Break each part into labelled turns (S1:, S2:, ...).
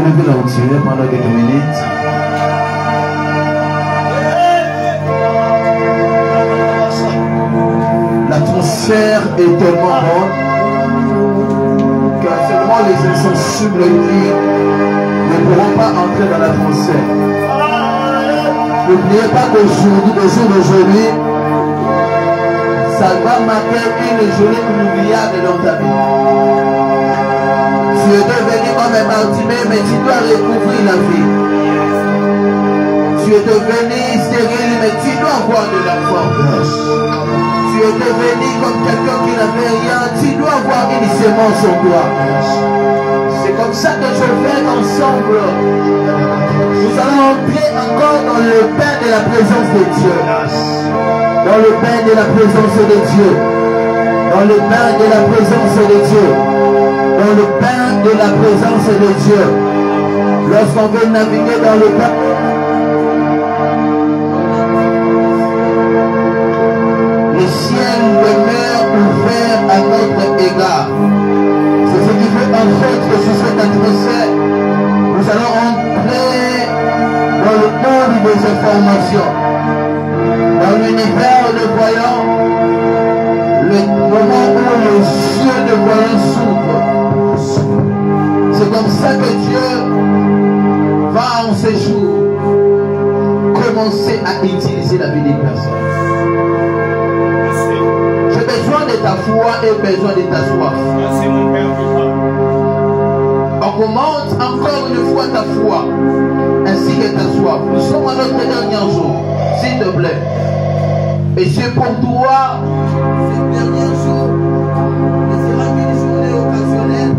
S1: lever la continuer pendant quelques minutes. L'atmosphère est tellement bonne que seulement les insensibles ne pourront pas entrer dans l'atmosphère. N'oubliez pas qu'aujourd'hui, le jour d'aujourd'hui, ça va marquer une journée inoubliable dans ta vie. Tu es devenu comme un martyr, mais tu dois recouvrir la vie. Tu es devenu stérile, mais tu dois avoir de la force. Tu es devenu comme quelqu'un qui n'avait rien, tu dois avoir une sémence en toi. C'est comme ça que je vais ensemble. Nous allons entrer encore dans le bain de la présence de Dieu. Dans le bain de la présence de Dieu. Dans le bain de la présence de Dieu. Dans le bain de la présence de Dieu. Lorsqu'on veut naviguer dans le bain, le ciel demeure ouvert à notre égard. C'est ce qui fait en fait que sur cette atmosphère, nous allons entrer dans le monde des informations, dans l'univers de voyants, le moment où les yeux de voyants s'ouvrent. C'est comme ça que Dieu va en ces jours commencer à utiliser la vie des personnes. J'ai besoin de ta foi et besoin de ta soif.
S2: Merci mon Père.
S1: Augmente encore une fois ta foi ainsi que ta soif. Nous sommes à notre dernier jour, s'il te plaît. Et c'est pour toi, ce dernier jour ne sera qu'une journée occasionnelle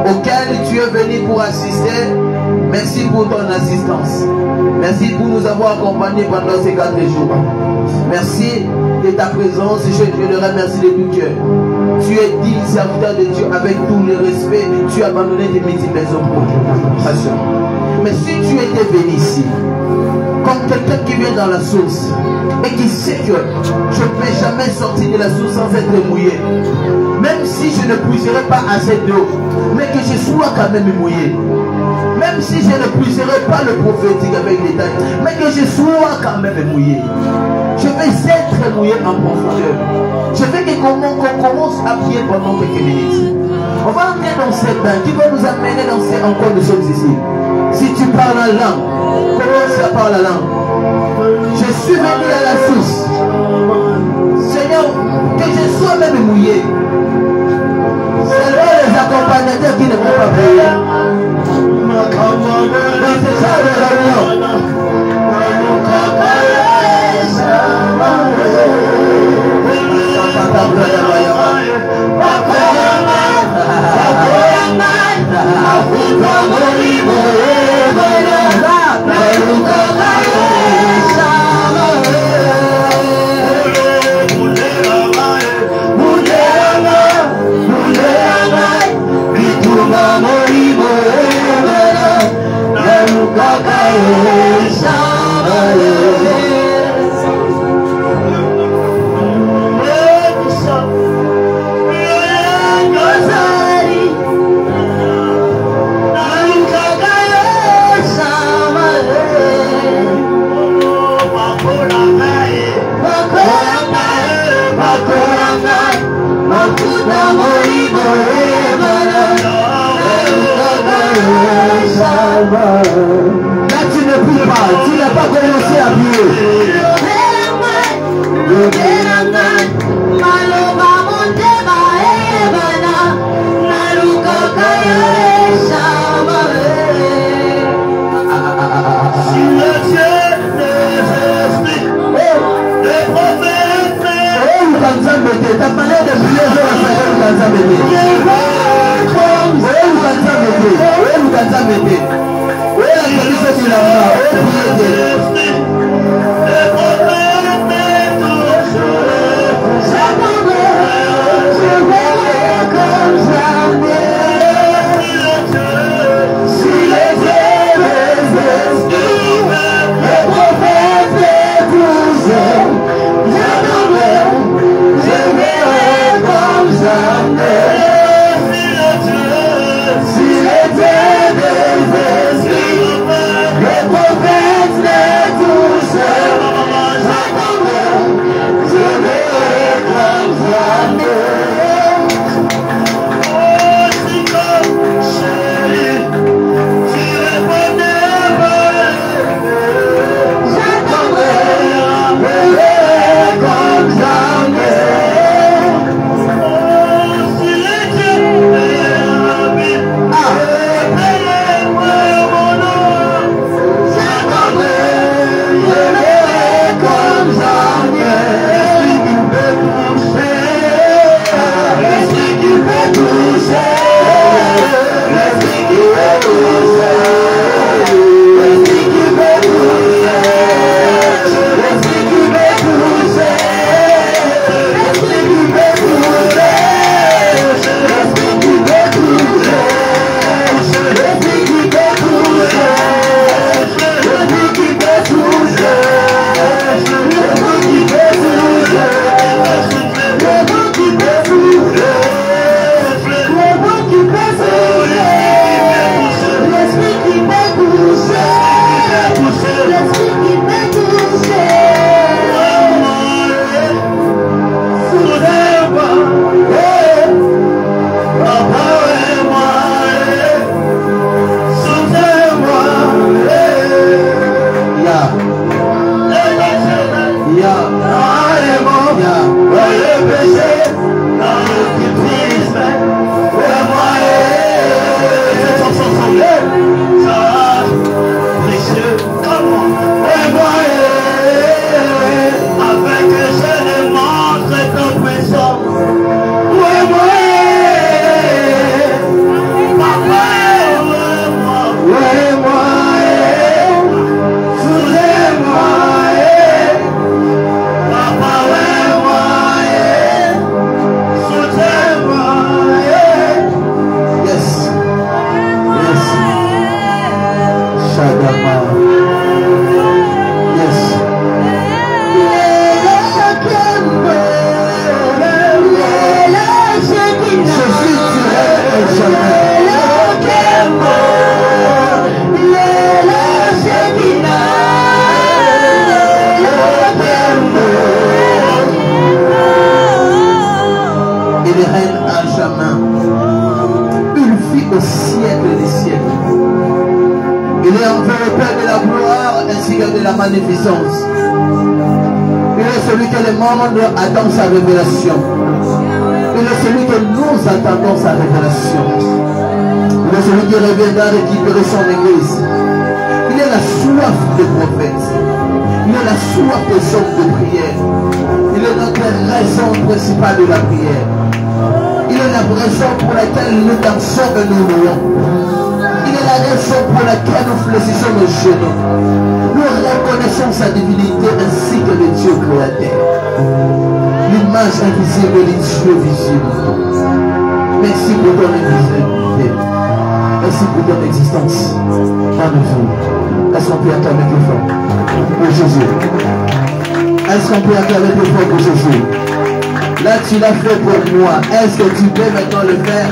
S1: auquel tu es venu pour assister. Merci pour ton assistance. Merci pour nous avoir accompagnés pendant ces 4 jours. Merci de ta présence. Je le remercie de tout cœur. Tu es digne serviteur de Dieu avec tout le respect. Tu as abandonné tes multiples occupations. Mais si tu étais venu ici, comme quelqu'un qui vient dans la source et qui sait que je ne peux jamais sortir de la source sans être mouillé, même si je ne puiserai pas assez d'eau, mais que je sois quand même mouillé, même si je ne puiserai pas le prophétique avec les détails, mais que je sois quand même mouillé, je vais être mouillé en profondeur. Je veux qu'on commence à prier pendant quelques minutes. On va entrer dans cette bain qui va nous amener dans ces encore nous sommes ici. Si tu parles la langue, commence à parler la langue. Je suis venu à la source. Seigneur, que je sois même mouillé. C'est là les accompagnateurs qui ne vont pas payer. Mais c'est ça le réunion. Là tu ne pries pas, tu n'as pas commencé à prier. Si le Dieu des esprits, des prophètes, t'as parlé de prier de la sagesse de Si ainsi que de la magnificence. Il est celui que le monde attend sa révélation. Il est celui que nous attendons sa révélation. Il est celui qui reviendra récupérer son église. Il est la soif des prophètes. Il est la soif des hommes de prière. Il est notre raison principale de la prière. Il est la raison pour laquelle nous dansons et nous louons. Il est la raison pour laquelle nous fléchissons nos genoux. Nous reconnaissons sa divinité ainsi que le Dieu créateur. L'image invisible et les yeux visibles. Merci pour ton invisibilité. Merci pour ton existence. Amen. Est-ce qu'on peut acclamer plus fort pour Jésus? Est-ce qu'on peut acclamer plus fort pour Jésus? Là, tu l'as fait pour moi. Est-ce que tu peux maintenant le faire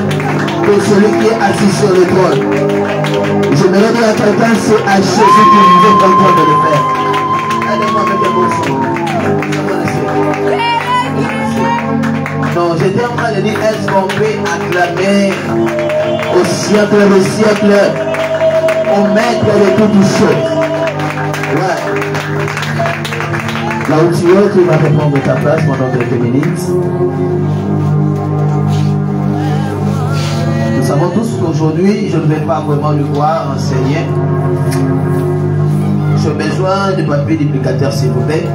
S1: pour celui qui est assis sur le trône? Je me dire à quelqu'un, c'est à Jésus que vous êtes en train de le faire. Aidez-moi avec un bon son. Non, j'étais en train de dire, est-ce qu'on peut acclamer au siècle des siècles, au maître de toutes choses? Ouais. Là où tu es, tu vas répondre ta place pendant quelques minutes. Nous savons tous qu'aujourd'hui, je ne vais pas vraiment le voir enseigner. J'ai besoin de papier duplicateur, s'il vous plaît.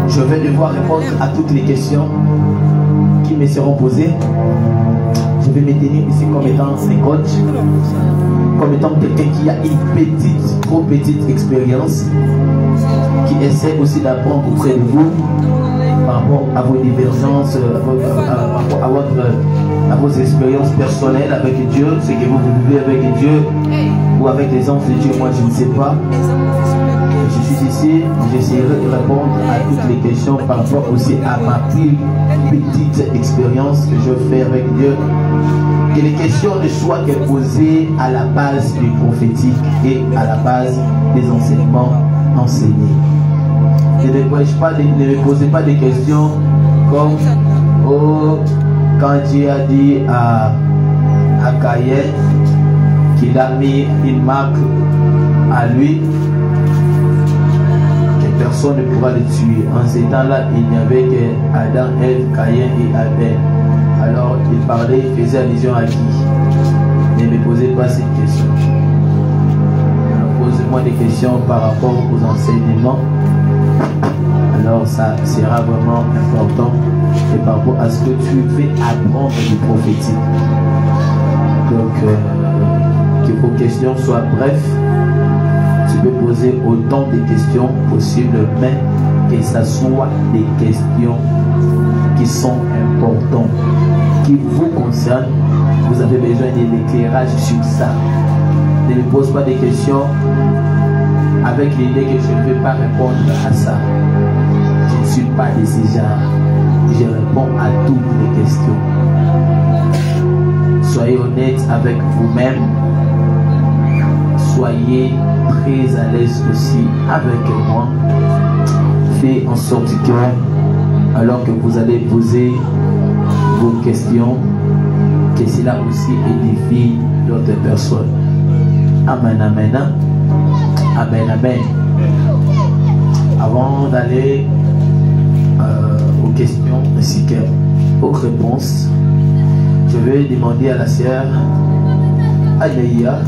S1: Je vais devoir répondre à toutes les questions qui me seront posées. Je vais me tenir ici comme étant un coach, comme étant quelqu'un qui a une petite, trop petite expérience, qui essaie aussi d'apprendre auprès de vous par rapport à vos divergences, à vos expériences personnelles avec Dieu, ce que vous vivez avec Dieu ou avec les anges de Dieu, moi je ne sais pas. Je suis ici, j'essaierai de répondre à toutes les questions par rapport aussi à ma plus petite expérience que je fais avec Dieu. Que les questions ne soient que posées à la base du prophétique et à la base des enseignements enseignés. Ne me posez pas des questions comme oh, quand Dieu a dit à Caïn qu'il a mis une marque à lui, que personne ne pourra le tuer. En ces temps-là, il n'y avait que Adam, Ève, Caïn et Abel. Alors il parlait, il faisait allusion à qui? Ne me posez pas cette question. Posez-moi des questions par rapport aux enseignements. Alors ça sera vraiment important et par rapport à ce que tu veux apprendre du prophétique. Donc que vos questions soient brèves. Tu peux poser autant de questions possibles, mais que ce soit des questions qui sont importantes, qui vous concernent. Vous avez besoin de l'éclairage sur ça. Ne me pose pas des questions avec l'idée que je ne vais pas répondre à ça. Je ne suis pas de ce genre. Je réponds à toutes les questions. Soyez honnête avec vous-même. Soyez très à l'aise aussi avec moi. Faites en sorte que, alors que vous allez poser vos questions, que cela aussi édifie d'autres personnes. Amen, amen. Amen, amen. Avant d'aller aux questions ainsi qu'aux réponses, je vais demander à la sœur Anaïa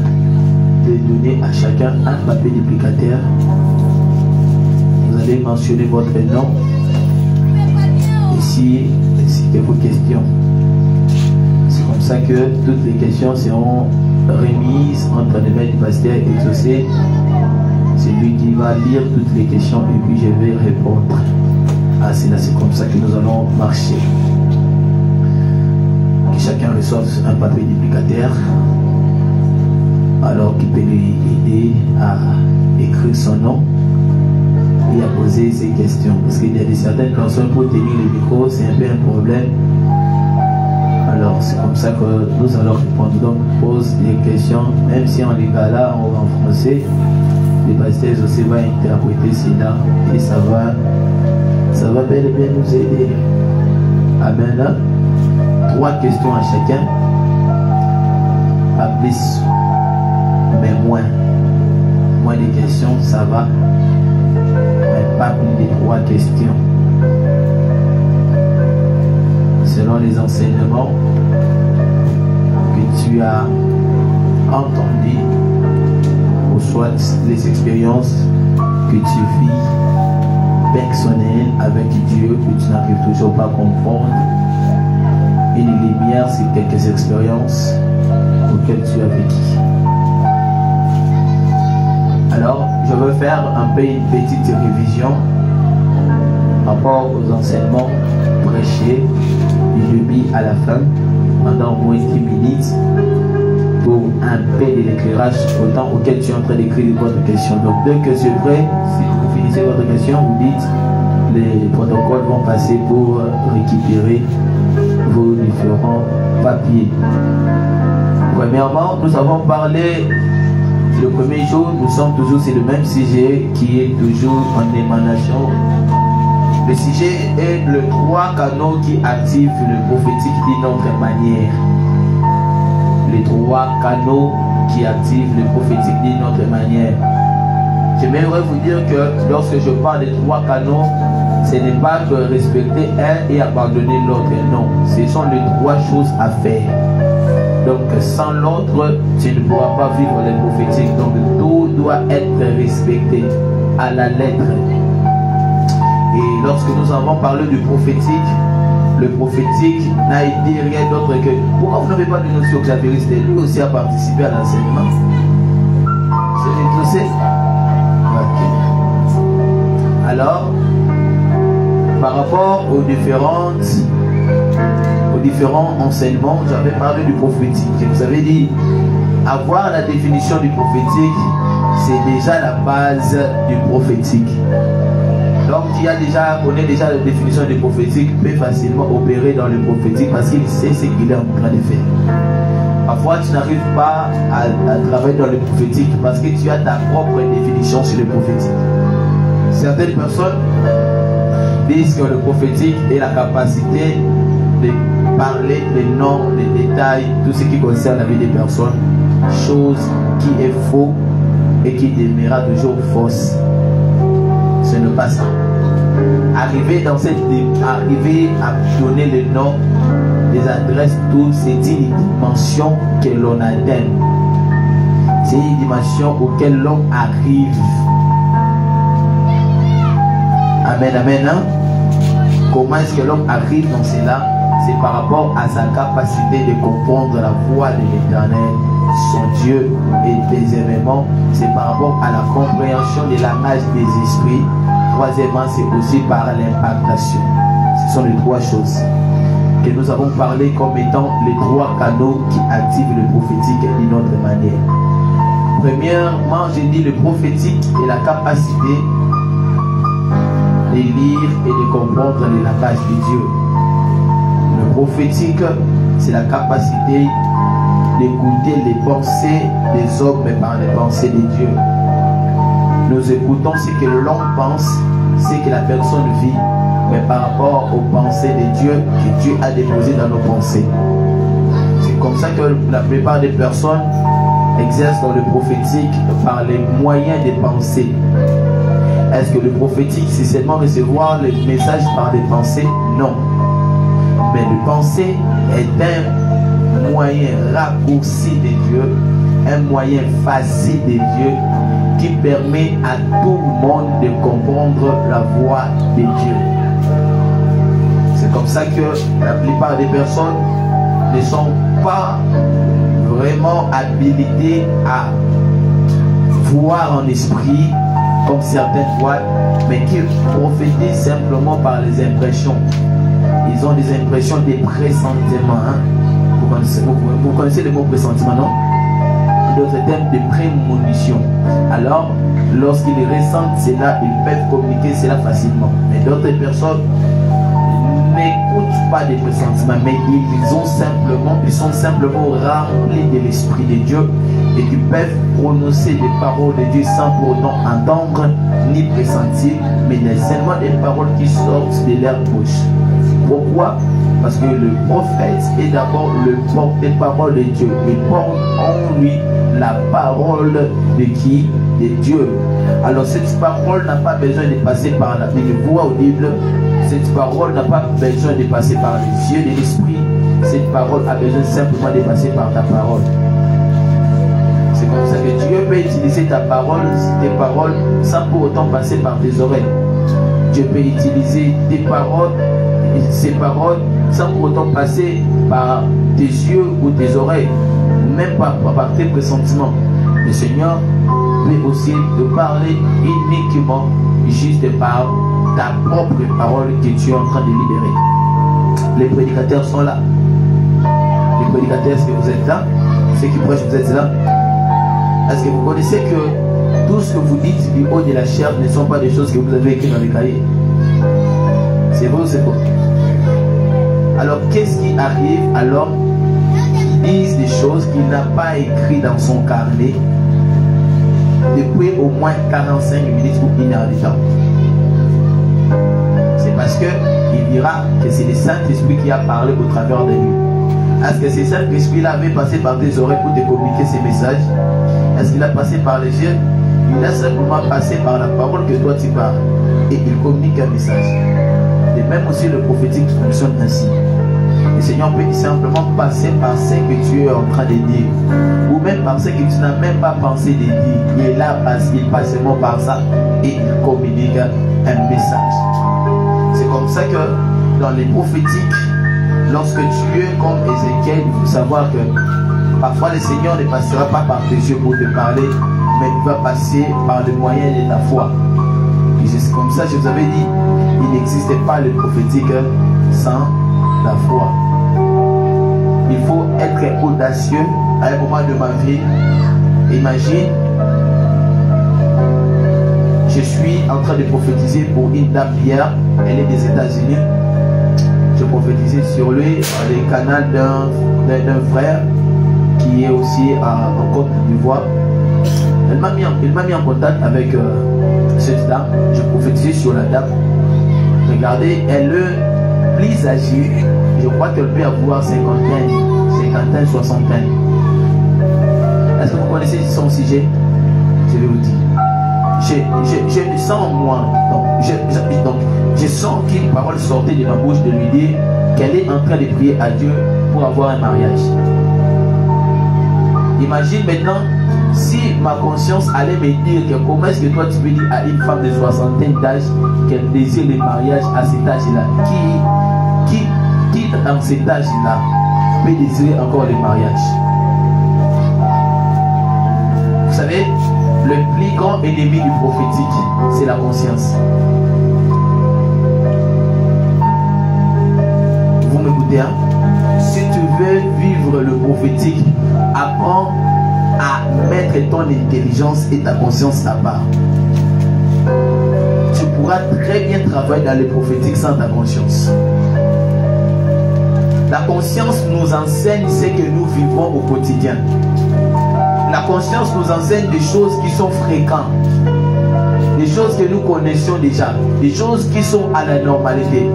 S1: de donner à chacun un papier duplicateur. Vous allez mentionner votre nom ici ainsi que vos questions. C'est comme ça que toutes les questions seront remises entre les mains du pasteur exaucé. C'est lui qui va lire toutes les questions et puis je vais répondre à cela. C'est comme ça que nous allons marcher. Que chacun reçoive un papier duplicateur, alors qu'il peut lui aider à écrire son nom et à poser ses questions. Parce qu'il y a certaines personnes pour tenir le micro, c'est un peu un problème. Alors c'est comme ça que nous allons répondre. Donc pose des questions, même si en lingala ou en français, le pasteur aussi va interpréter cela et ça va bel et bien nous aider. Amen. 3 questions à chacun, pas plus. mais moins de questions, ça va, mais pas plus de 3 questions. Selon les enseignements que tu as entendus, ou soit les expériences que tu vis personnelles avec Dieu, que tu n'arrives toujours pas à comprendre, une lumière sur quelques expériences auxquelles tu as vécu. Alors, je veux faire un peu une petite révision par rapport aux enseignements prêchés du début à la fin, pendant au moins 10 minutes, pour un peu de l'éclairage au temps auquel tu es en train d'écrire votre question. Donc, dès que c'est prêt, si vous finissez votre question, vous dites, les protocoles vont passer pour récupérer vos différents papiers. Premièrement, nous avons parlé. Le premier jour, nous sommes toujours sur le même sujet qui est toujours en émanation. Le sujet est le 3 canaux qui activent le prophétique d'une autre manière. Les 3 canaux qui activent le prophétique d'une autre manière. J'aimerais vous dire que lorsque je parle des 3 canaux, ce n'est pas que respecter un et abandonner l'autre. Non, ce sont les 3 choses à faire. Donc sans l'autre, tu ne pourras pas vivre les prophétiques. Donc tout doit être respecté à la lettre. Et lorsque nous avons parlé du prophétique, le prophétique n'a été rien d'autre que... Pourquoi vous n'avez pas de notion que Xavier lui aussi a participé à l'enseignement? C'est ok. Alors, par rapport aux différents enseignements, j'avais parlé du prophétique. Je vous avais dit, avoir la définition du prophétique, c'est déjà la base du prophétique. Donc, qui a déjà connaît déjà la définition du prophétique peut facilement opérer dans le prophétique parce qu'il sait ce qu'il est en train de faire. Parfois, tu n'arrives pas à travailler dans le prophétique parce que tu as ta propre définition sur le prophétique. Certaines personnes disent que le prophétique est la capacité de parler des noms, des détails, tout ce qui concerne la vie des personnes, chose qui est faux et qui demeurera toujours fausse. Ce n'est pas ça. Arriver à donner les noms, les adresses, tout, c'est une dimension que l'on atteint. C'est une dimension auquel l'homme arrive. Amen, amen. Hein? Comment est-ce que l'homme arrive dans cela? C'est par rapport à sa capacité de comprendre la voix de l'Éternel, son Dieu, et deuxièmement, c'est par rapport à la compréhension du langage des esprits. Troisièmement, c'est aussi par l'impactation. Ce sont les 3 choses que nous avons parlé comme étant les 3 canaux qui activent le prophétique d'une autre manière. Premièrement, j'ai dit le prophétique est la capacité de lire et de comprendre le langage de Dieu. Le prophétique, c'est la capacité d'écouter les pensées des hommes par les pensées de Dieu. Nous écoutons ce que l'homme pense, ce que la personne vit, mais par rapport aux pensées de Dieu que Dieu a déposées dans nos pensées. C'est comme ça que la plupart des personnes exercent dans le prophétique par les moyens des pensées. Est-ce que le prophétique, c'est seulement recevoir les messages par des pensées? Non. Mais le penser est un moyen raccourci de Dieu, un moyen facile de Dieu qui permet à tout le monde de comprendre la voix de Dieu. C'est comme ça que la plupart des personnes ne sont pas vraiment habilitées à voir en esprit comme certaines voix, mais qui prophétisent simplement par les impressions. Ils ont des impressions, des pressentiments. Hein? Vous connaissez le mot pressentiment, non? D'autres termes de prémonition. Alors, lorsqu'ils ressentent cela, ils peuvent communiquer cela facilement. Mais d'autres personnes n'écoutent pas des pressentiments, mais ils sont simplement remplis de l'Esprit de Dieu et qui peuvent prononcer des paroles de Dieu sans pour autant entendre ni pressentir, mais il y a seulement des paroles qui sortent de leur bouche.
S2: Pourquoi? Parce que le prophète est d'abord le porte-parole de Dieu. Il porte en lui la parole de qui? De Dieu. Alors cette parole n'a pas besoin de passer par la voix audible. Cette parole n'a pas besoin de passer par les yeux de l'esprit. Cette parole a besoin simplement de passer par ta parole. C'est comme ça que Dieu peut utiliser ta parole, tes paroles, sans pour autant passer par tes oreilles. Dieu peut utiliser tes paroles, ces paroles, sans pour autant passer par tes yeux ou tes oreilles, même par tes pressentiments. Le Seigneur peut aussi te parler uniquement juste par ta propre parole que tu es en train de libérer. Les prédicateurs sont là. Les prédicateurs, est-ce que vous êtes là? Ceux qui prêchent, vous êtes là? Est-ce que vous connaissez que tout ce que vous dites du haut de la chair ne sont pas des choses que vous avez écrites dans les cahiers? C'est vrai ou c'est faux? Alors qu'est-ce qui arrive alors qu'il dise des choses qu'il n'a pas écrites dans son carnet depuis au moins 45 minutes ou une heure de temps? C'est parce qu'il dira que c'est le Saint-Esprit qui a parlé au travers de lui. Est-ce que ce Saint-Esprit-là avait passé par tes oreilles pour te communiquer ces messages? Est-ce qu'il a passé par les yeux? Il a simplement passé par la parole que toi tu parles. Et il communique un message. Et même aussi le prophétique fonctionne ainsi. Le Seigneur peut simplement passer par ce que tu es en train de dire. Ou même par ce que tu n'as même pas pensé de dire. Il est là parce qu'il passe seulement par ça. Et il communique un message. C'est comme ça que dans les prophétiques, lorsque tu es comme Ézéchiel, il faut savoir que parfois le Seigneur ne passera pas par tes yeux pour te parler, mais il va passer par le moyen de ta foi. Et c'est comme ça que je vous avais dit, il n'existe pas le prophétique sans la foi. Il faut être audacieux à un moment de ma vie. Imagine, je suis en train de prophétiser pour une dame hier, elle est des États-Unis. Je prophétisais sur lui, le canal d'un frère qui est aussi en Côte d'Ivoire. Il m'a mis en contact avec cette dame. Je prophétisais sur la dame. Regardez, elle est plus âgée. Je crois qu'elle peut avoir cinquantaine, soixantaine. Est-ce que vous connaissez son sujet? Je vais vous dire. Je me sens moi. Donc, je sens qu'une parole sortait de ma bouche de lui dire qu'elle est en train de prier à Dieu pour avoir un mariage. Imagine maintenant si ma conscience allait me dire que comment est-ce que toi tu peux dire à une femme de soixantaine d'âge qu'elle désire le mariage à cet âge-là? Qui dans cet âge-là peut désirer encore le mariage? Vous savez, le plus grand ennemi du prophétique, c'est la conscience. Vous m'écoutez, hein? Si tu veux vivre le prophétique, apprends à mettre ton intelligence et ta conscience à part. Tu pourras très bien travailler dans le prophétique sans ta conscience. La conscience nous enseigne ce que nous vivons au quotidien. La conscience nous enseigne des choses qui sont fréquentes, des choses que nous connaissions déjà, des choses qui sont à la normalité.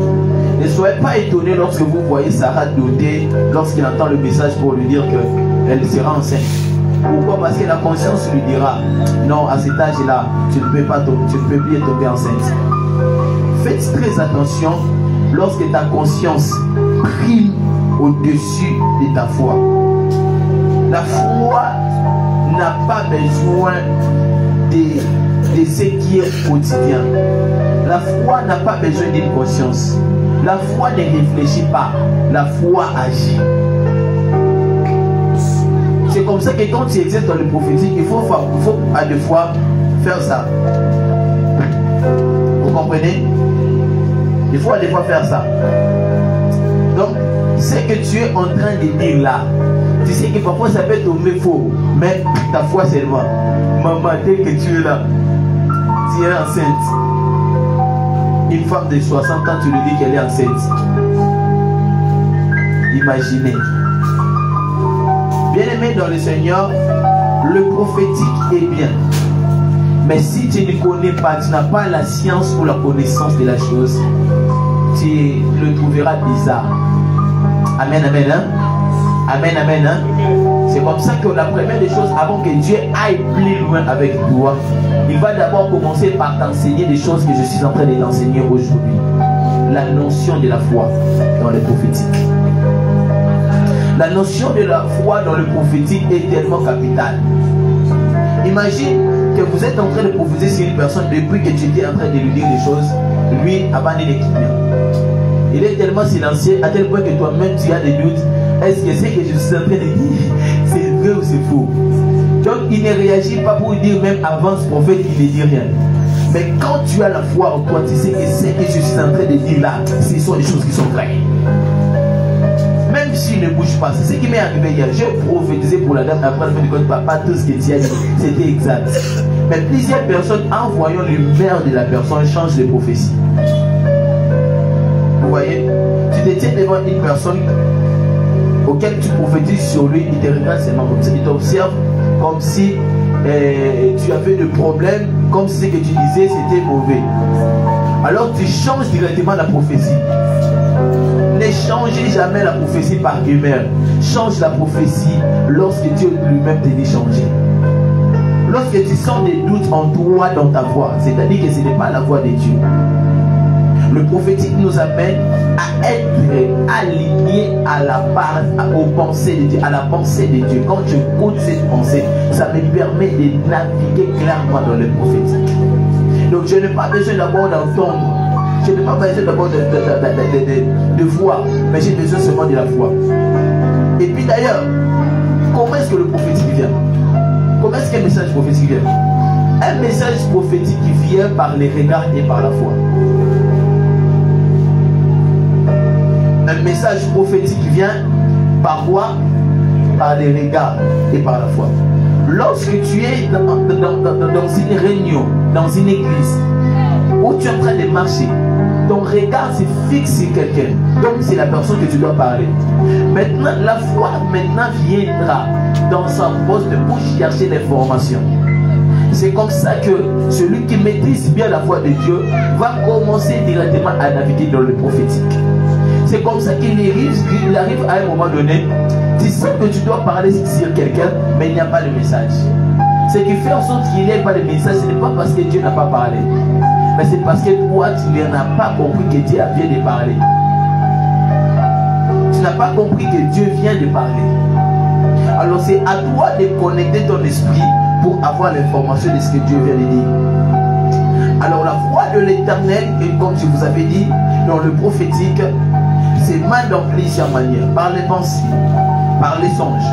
S2: Ne soyez pas étonnés lorsque vous voyez Sarah douter lorsqu'il entend le message pour lui dire qu'elle sera enceinte. Pourquoi? Parce que la conscience lui dira non, à cet âge-là, tu ne peux plus tomber enceinte. Faites très attention lorsque ta conscience prime au-dessus de ta foi. La foi n'a pas besoin de ce qui est quotidien. La foi n'a pas besoin d'une conscience. La foi ne réfléchit pas. La foi agit. C'est comme ça que quand tu exerces dans le prophétique, il faut à deux fois faire ça. Vous comprenez? Il faut à deux fois faire ça. Donc, ce que tu es en train de dire là, tu sais que parfois ça peut tomber faux, mais ta foi seulement. Maman, dès que tu es là, tu es enceinte. Une femme de 60 ans, tu lui dis qu'elle est enceinte. Imaginez. Bien-aimé dans le Seigneur, le prophétique est bien. Mais si tu ne connais pas, tu n'as pas la science ou la connaissance de la chose, tu tu le trouveras bizarre. Amen, amen. Hein? Amen, amen. Hein? C'est comme ça que la première des choses, avant que Dieu aille plus loin avec toi, il va d'abord commencer par t'enseigner des choses que je suis en train de t'enseigner aujourd'hui. La notion de la foi dans le prophétique. La notion de la foi dans le prophétique est tellement capitale. Imagine que vous êtes en train de prophétiser sur une personne depuis que tu étais en train de lui dire des choses, lui avant de l'équiper. Il est tellement silencieux à tel point que toi-même tu as des doutes. Est-ce que c'est que je suis en train de dire, c'est vrai ou c'est faux? Donc il ne réagit pas pour dire même avant ce prophète, il ne dit rien. Mais quand tu as la foi en toi, tu sais que ce que je suis en train de dire là, ce sont des choses qui sont vraies. Même s'il ne bouge pas, c'est ce qui m'est arrivé hier. J'ai prophétisé pour la dame après le fait de compte, pas tout ce que tu as dit, c'était exact. Mais plusieurs personnes, en voyant l'humeur de la personne, changent de prophétie. Vous voyez, tu te tiens devant une personne auquel tu prophétises sur lui, il te regarde seulement comme ça, il t'observe comme si tu avais des problèmes, comme si ce que tu disais c'était mauvais. Alors tu changes directement la prophétie. Ne changez jamais la prophétie par humeur. Change la prophétie lorsque Dieu lui-même te dit changer. Lorsque tu sens des doutes en toi dans ta voix, c'est-à-dire que ce n'est pas la voix de Dieu. Le prophétique nous amène à être alignés à la part, aux pensées de Dieu, à la pensée de Dieu. Quand je écoute cette pensée, ça me permet de naviguer clairement dans le prophétique. Donc je n'ai pas besoin d'abord d'entendre, je n'ai pas besoin d'abord de voir, mais j'ai besoin seulement de la foi. Et puis d'ailleurs, comment est-ce que le prophétique vient? Comment est-ce qu'un message prophétique vient? Un message prophétique vient par les regards et par la foi. Un message prophétique vient par quoi? Par les regards et par la foi. Lorsque tu es dans une réunion, dans une église, où tu es en train de marcher, ton regard se fixe sur quelqu'un. Donc c'est la personne que tu dois parler. Maintenant, la foi viendra dans sa poste pour chercher l'information. C'est comme ça que celui qui maîtrise bien la foi de Dieu va commencer directement à naviguer dans le prophétique. C'est comme ça qu'il arrive à un moment donné, tu sens que tu dois parler sur quelqu'un, mais il n'y a pas de message. Ce qui fait en sorte qu'il n'y ait pas de message, ce n'est pas parce que Dieu n'a pas parlé, mais c'est parce que toi, tu n'as pas compris que Dieu vient de parler. Tu n'as pas compris que Dieu vient de parler. Alors c'est à toi de connecter ton esprit pour avoir l'information de ce que Dieu vient de dire. Alors la voix de l'Éternel, comme je vous avais dit, dans le prophétique, c'est mal dans plusieurs manières. Par les pensées, par les songes,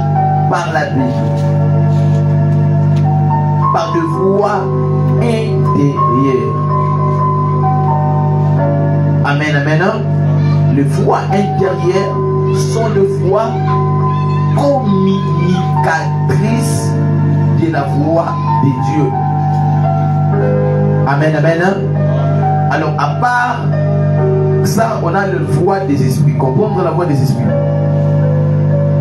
S2: par la Bible, par de voix intérieures. Amen, amen. Les voix intérieures sont les voix communicatrices de la voix de Dieu. Amen, amen. Alors, à part ça, on a la voix des esprits. Comprendre la voix des esprits.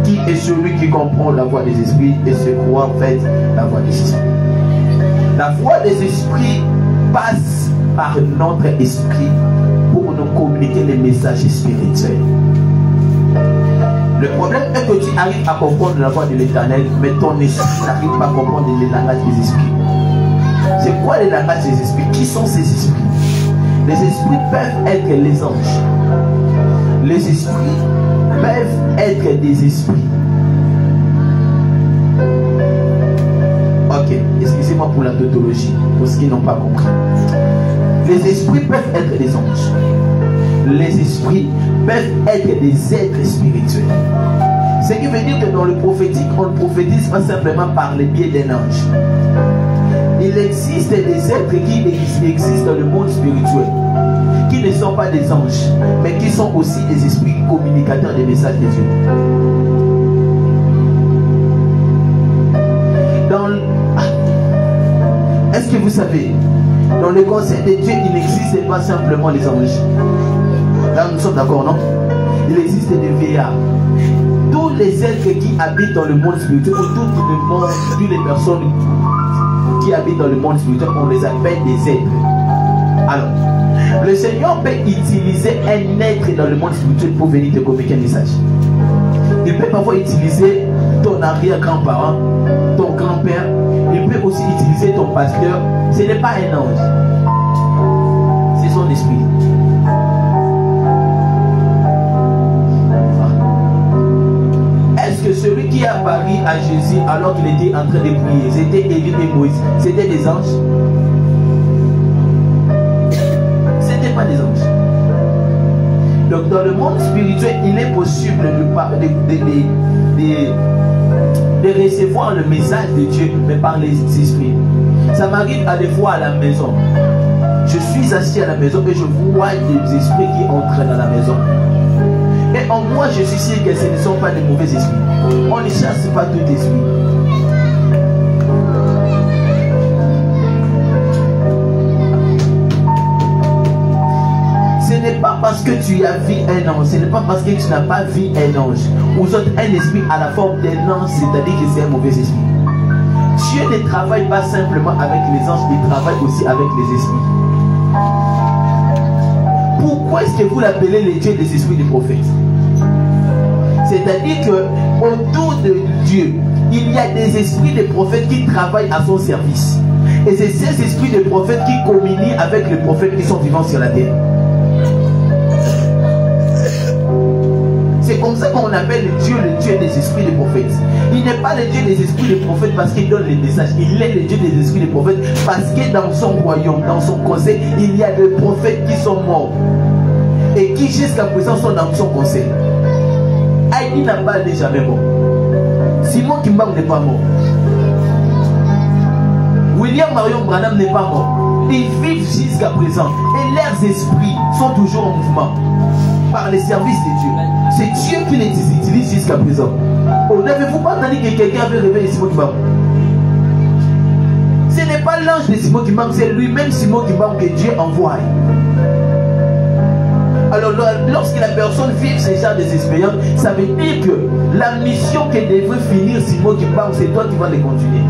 S2: Qui est celui qui comprend la voix des esprits et se croit en fait la voix des esprits? La voix des esprits passe par notre esprit pour nous communiquer les messages spirituels. Le problème est que tu arrives à comprendre la voix de l'Éternel, mais ton esprit n'arrive pas à comprendre les langages des esprits. C'est quoi les langages des esprits? Qui sont ces esprits? Les esprits peuvent être les anges. Les esprits peuvent être des esprits. Ok, excusez-moi pour la tautologie, pour ceux qui n'ont pas compris. Les esprits peuvent être des anges. Les esprits peuvent être des êtres spirituels. Ce qui veut dire que dans le prophétique, on ne prophétise pas simplement par le biais d'un ange. Il existe des êtres qui existent dans le monde spirituel, qui ne sont pas des anges, mais qui sont aussi des esprits communicateurs des messages de Dieu. Est-ce que vous savez, dans le conseil de Dieu, il n'existe pas simplement les anges. Là, nous sommes d'accord, non? Il existe des veillards. Tous les êtres qui habitent dans le monde spirituel, ou toutes les personnes qui habitent dans le monde spirituel, on les appelle des êtres. Alors, le Seigneur peut utiliser un être dans le monde spirituel pour venir te communiquer un message. Il peut parfois utiliser ton arrière-grand-parent, ton grand-père. Il peut aussi utiliser ton pasteur. Ce n'est pas un ange. C'est son esprit. Est-ce que celui qui a apparu à Jésus alors qu'il était en train de prier, c'était Élie et Moïse, c'était des anges? Ce n'était pas des anges. Donc dans le monde spirituel, il est possible de recevoir le message de Dieu, mais par les esprits. Ça m'arrive à des fois à la maison. Je suis assis à la maison et je vois des esprits qui entrent dans la maison. Et en moi, je suis sûr que ce ne sont pas des mauvais esprits. On ne chasse pas tout esprit. Ce n'est pas parce que tu as vu un ange, ce n'est pas parce que tu n'as pas vu un ange, ou autres un esprit à la forme d'un ange, c'est-à-dire que c'est un mauvais esprit. Dieu ne travaille pas simplement avec les anges, il travaille aussi avec les esprits. Pourquoi est-ce que vous l'appelez le Dieu des esprits des prophètes? C'est-à-dire que autour de Dieu, il y a des esprits de prophètes qui travaillent à son service. Et c'est ces esprits de prophètes qui communient avec les prophètes qui sont vivants sur la terre. C'est comme ça qu'on appelle le Dieu des esprits des prophètes. Il n'est pas le Dieu des esprits des prophètes parce qu'il donne les messages. Il est le Dieu des esprits des prophètes parce que dans son royaume, dans son conseil, il y a des prophètes qui sont morts. Et qui jusqu'à présent sont dans son conseil. Heidi Nambal n'est jamais mort. Simon Kimbam n'est pas mort. William Marion Branham n'est pas mort. Ils vivent jusqu'à présent. Et leurs esprits sont toujours en mouvement. Par les services de Dieu. C'est Dieu qui les utilise jusqu'à présent. Oh, n'avez-vous pas entendu que quelqu'un avait réveillé Simon Kimbam? Ce n'est pas l'ange de Simon Kimbam, c'est lui-même Simon Kimbam que Dieu envoie. Alors lorsque la personne vit ce genre de expériences, ça veut dire que la mission que devrait finir Simon Kimbam, c'est toi qui vas les continuer.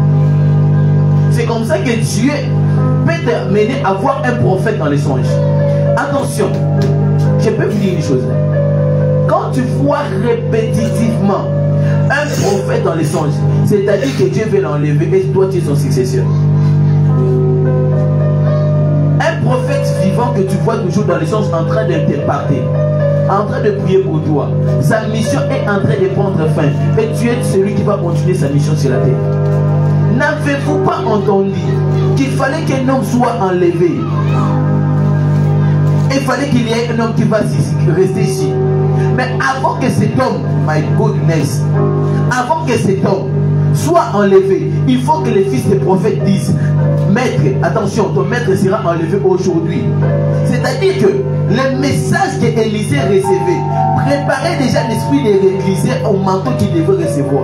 S2: C'est comme ça que Dieu peut t'amener à voir un prophète dans les songes. Attention, je peux vous dire une chose. Quand tu vois répétitivement un prophète dans les songes, c'est-à-dire que Dieu veut l'enlever et toi tu es son successeur. Un prophète vivant que tu vois toujours dans les songes en train de t'imparter, en train de prier pour toi, sa mission est en train de prendre fin et tu es celui qui va continuer sa mission sur la terre. N'avez-vous pas entendu qu'il fallait qu'un homme soit enlevé? Il fallait qu'il y ait un homme qui va rester ici. Mais avant que cet homme, my goodness, avant que cet homme soit enlevé, il faut que les fils des prophètes disent: maître, attention, ton maître sera enlevé aujourd'hui. C'est-à-dire que le message qu'Élisée recevait préparait déjà l'esprit de l'Église au manteau qu'il devait recevoir.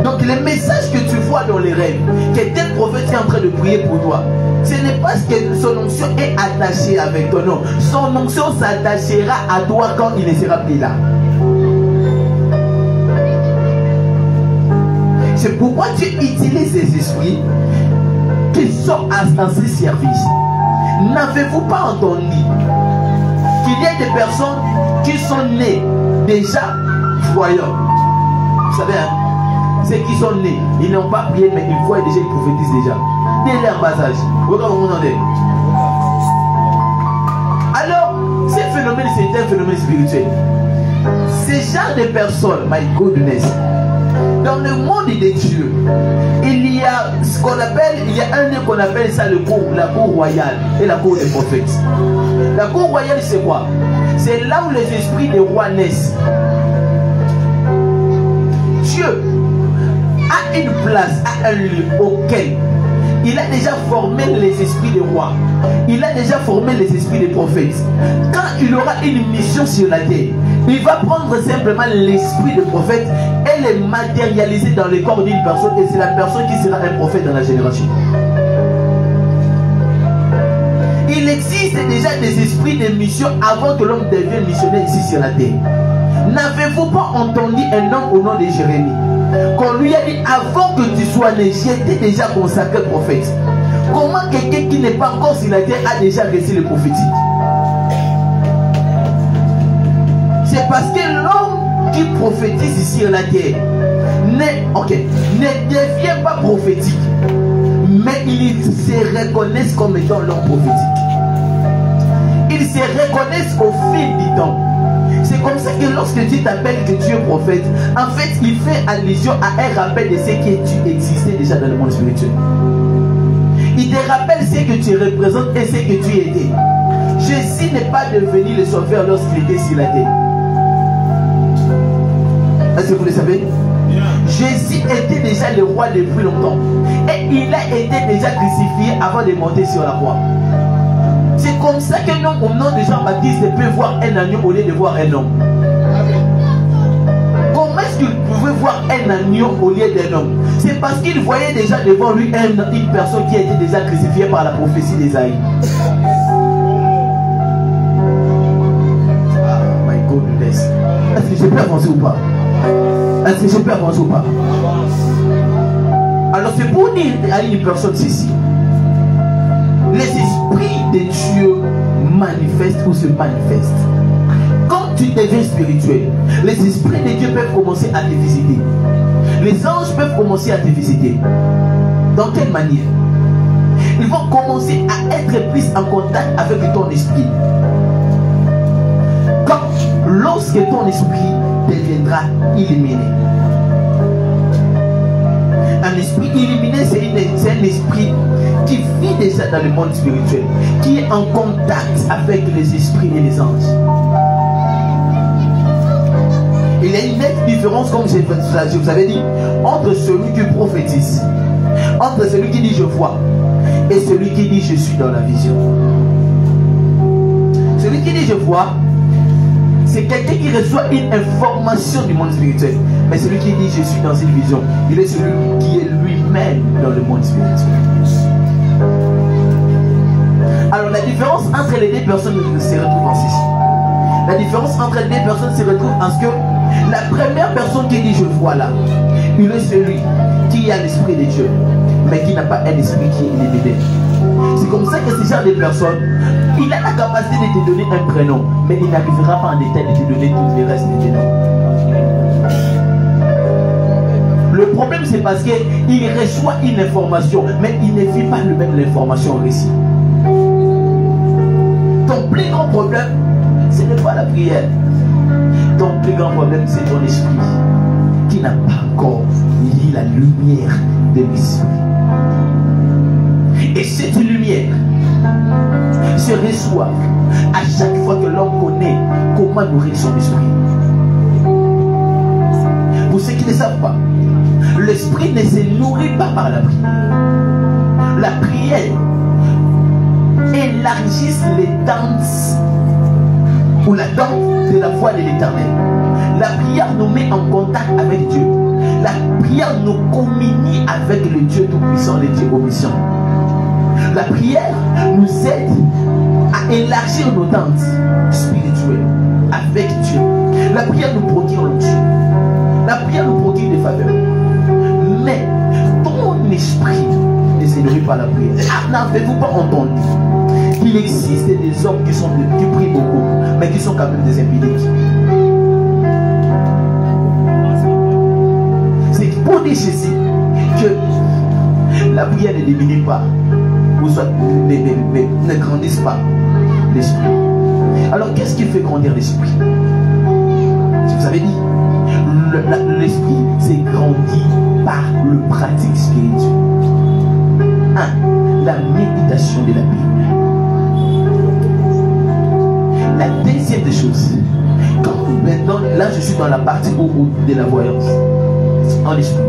S2: Donc les messages que tu vois dans les rêves, que tel prophète est en train de prier pour toi, ce n'est pas que son onction est attachée avec toi, non. Son onction s'attachera à toi quand il ne sera plus là. C'est pourquoi tu utilises ces esprits qui sont à ce service. N'avez-vous pas entendu qu'il y a des personnes qui sont nées déjà voyants? Vous savez, hein? Ceux qui sont nés, ils n'ont pas prié, mais ils voient déjà, ils prophétisent déjà. Dès leur bas âge. Vous entendez? Alors, ce phénomène, c'est un phénomène spirituel. Ces genre de personnes, my goodness, dans le monde de Dieu, il y a ce qu'on appelle, il y a un lieu qu'on appelle ça la cour royale et la cour des prophètes. La cour royale, c'est quoi? C'est là où les esprits des rois naissent. Dieu a une place, a un lieu auquel il a déjà formé les esprits des rois. Il a déjà formé les esprits des prophètes. Quand il aura une mission sur la terre, il va prendre simplement l'esprit des prophètes et les matérialiser dans le corps d'une personne. Et c'est la personne qui sera un prophète dans la génération. Il existe déjà des esprits de mission avant que l'homme devienne missionnaire ici sur la terre. N'avez-vous pas entendu un homme au nom de Jérémie? Qu'on lui a dit: avant que tu sois né, j'étais déjà consacré prophète. Comment quelqu'un qui n'est pas encore sur la terre a déjà reçu le prophétique? C'est parce que l'homme qui prophétise ici sur la terre ne devient pas prophétique, mais il se reconnaissent comme étant l'homme prophétique. Ils se reconnaissent au fil du temps. C'est comme ça que lorsque Dieu t'appelle que tu es prophète, en fait, il fait allusion à un rappel de ce que tu existais déjà dans le monde spirituel. Il te rappelle ce que tu représentes et ce que tu étais. Jésus n'est pas devenu le sauveur lorsqu'il était sur la terre. Est-ce que vous le savez? Jésus était déjà le roi depuis longtemps. Et il a été déjà crucifié avant de monter sur la croix. C'est comme ça que nous, au nom de Jean-Baptiste, peut voir un agneau au lieu de voir un homme. Comment est-ce qu'il pouvait voir un agneau au lieu d'un homme? C'est parce qu'il voyait déjà devant lui une personne qui était déjà crucifiée par la prophétie d'Ésaïe. Oh my goodness. Est-ce que je peux avancer ou pas? Est-ce que je peux avancer ou pas? Alors c'est pour dire à une personne ceci: les esprits de Dieu manifestent ou se manifestent. Quand tu deviens spirituel, les esprits de Dieu peuvent commencer à te visiter. Les anges peuvent commencer à te visiter. Dans quelle manière? Ils vont commencer à être plus en contact avec ton esprit. Lorsque ton esprit deviendra illuminé. Un esprit illuminé, c'est un esprit qui vit déjà dans le monde spirituel, qui est en contact avec les esprits et les anges. Il y a une nette différence, comme je vous avais dit, entre celui qui prophétise, entre celui qui dit je vois, et celui qui dit je suis dans la vision. Celui qui dit je vois, c'est quelqu'un qui reçoit une information du monde spirituel. Mais celui qui dit je suis dans une vision, il est celui qui est lui-même dans le monde spirituel. Alors la différence entre les deux personnes se retrouve en ceci. La différence entre les deux personnes se retrouve en ce que la première personne qui dit je vois là, il est celui qui a l'esprit de Dieu, mais qui n'a pas un esprit qui est illimité. C'est comme ça que ce genre de personnes, il a la capacité de te donner un prénom, mais il n'arrivera pas en détail de te donner tout le reste de tes noms. Le problème c'est parce qu'il reçoit une information, mais il ne vit pas lui-même l'information récit. Ton plus grand problème, ce n'est pas la prière. Ton plus grand problème, c'est ton esprit qui n'a pas encore lu la lumière de l'esprit. Et cette lumière se reçoit à chaque fois que l'homme connaît comment nourrir son esprit. Pour ceux qui ne savent pas, l'esprit ne se nourrit pas par la prière. La prière élargit les danses ou la danse de la voix de l'Éternel. La prière nous met en contact avec Dieu. La prière nous communie avec le Dieu Tout-Puissant, le Dieu Omniscient. La prière nous aide à élargir nos danses spirituelles avec Dieu. La prière nous procure l'onction. La prière nous procure des faveurs. Mais ton esprit ne se nourrit pas la prière. N'avez-vous pas entendu qu'il existe des hommes qui prient beaucoup, mais qui sont quand même des impudiques? C'est pour dire ceci que la prière ne diminue pas, ou soit ne grandisse pas l'esprit. Alors qu'est-ce qui fait grandir l'esprit? Je vous avais dit, l'esprit s'est grandi par le pratique spirituel. 1. La méditation de la Bible. La deuxième des choses, quand maintenant, là je suis dans la partie de la voyance en esprit,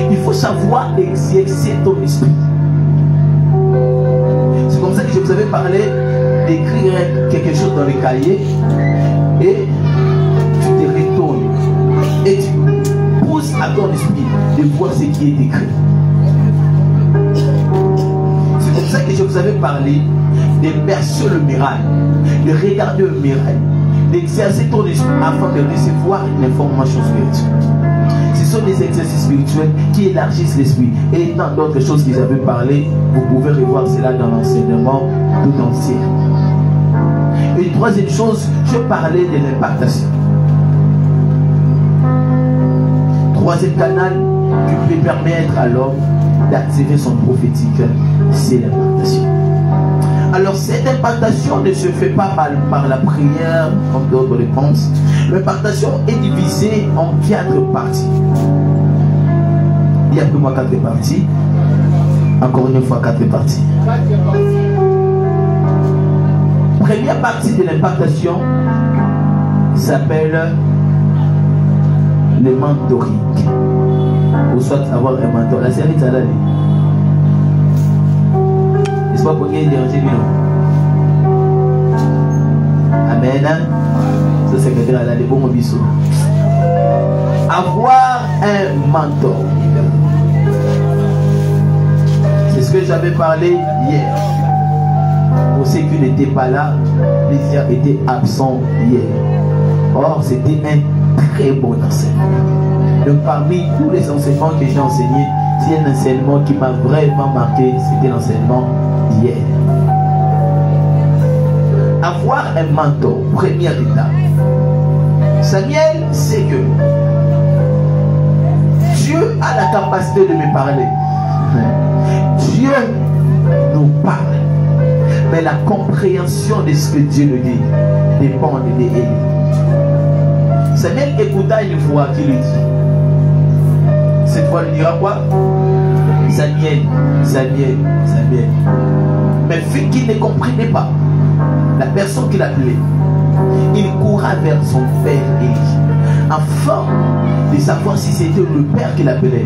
S2: il faut savoir exercer ton esprit. C'est comme ça que je vous avais parlé d'écrire quelque chose dans le cahier et tu te retournes et tu pousses à ton esprit de voir ce qui est écrit. C'est comme ça que je vous avais parlé de percer le miracle, de regarder le miracle, d'exercer ton esprit afin de recevoir une information spirituelle. Ce sont des exercices spirituels qui élargissent l'esprit. Et tant d'autres choses que j'avais parlé, vous pouvez revoir cela dans l'enseignement tout entier. Une troisième chose, je parlais de l'impactation. Troisième canal qui peut permettre à l'homme d'activer son prophétique, c'est l'impactation. Alors cette impactation ne se fait pas par la prière, comme d'autres le pensent. L'impactation est divisée en 4 parties. Il y a plus moi 4 parties. Encore une fois 4 parties. Première partie de l'impactation s'appelle le mentoring. Ou soit avoir un mentor. La série Talali. N'est-ce pas pour qu'il déranger lui? Amen. Ce secrétaire là, les bons bisous. Avoir un mentor. C'est ce que j'avais parlé hier. Pour ceux qui n'étaient pas là, les gens étaient absents hier. Or, c'était un très bon enseignement. Donc, parmi tous les enseignements que j'ai enseignés, c'est un enseignement qui m'a vraiment marqué. C'était l'enseignement d'hier. Avoir un mentor, première étape. Samuel sait que Dieu a la capacité de me parler. Dieu nous parle. Mais la compréhension de ce que Dieu nous dit dépend de Élie. Samuel écouta une voix qui lui dit. Cette voix lui dira quoi? Samuel, Samuel, Samuel. Mais vu qu'il ne comprenait pas la personne qui l'appelait, il courra vers son père Élie, afin de savoir si c'était le père qui l'appelait.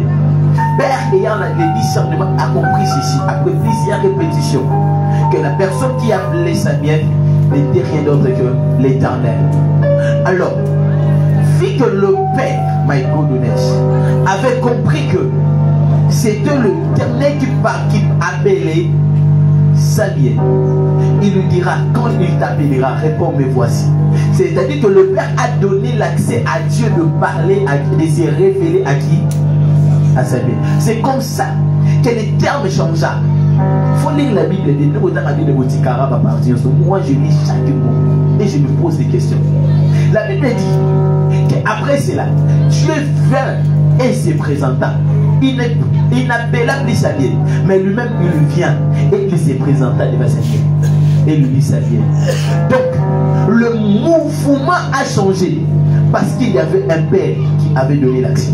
S2: Père ayant le discernement a compris ceci, après plusieurs répétitions, que la personne qui appelait Samuel n'était rien d'autre que l'Éternel. Alors, vu que le père, my goodness, avait compris que c'était l'Éternel qui appelait Samuel, il lui dira, quand il t'appellera, réponds, me voici. C'est-à-dire que le Père a donné l'accès à Dieu de parler, de se révéler à qui? À Samuel. C'est comme ça que les termes changent. Il faut lire la Bible. Moi, je lis chaque mot et je me pose des questions. La Bible dit qu'après cela, Dieu vint et se présenta. Il n'appela plus Samuel, mais lui-même il vient et il se présenta devant Samuel. Et lui dit Samuel. Donc, le mouvement a changé parce qu'il y avait un père qui avait donné l'accès.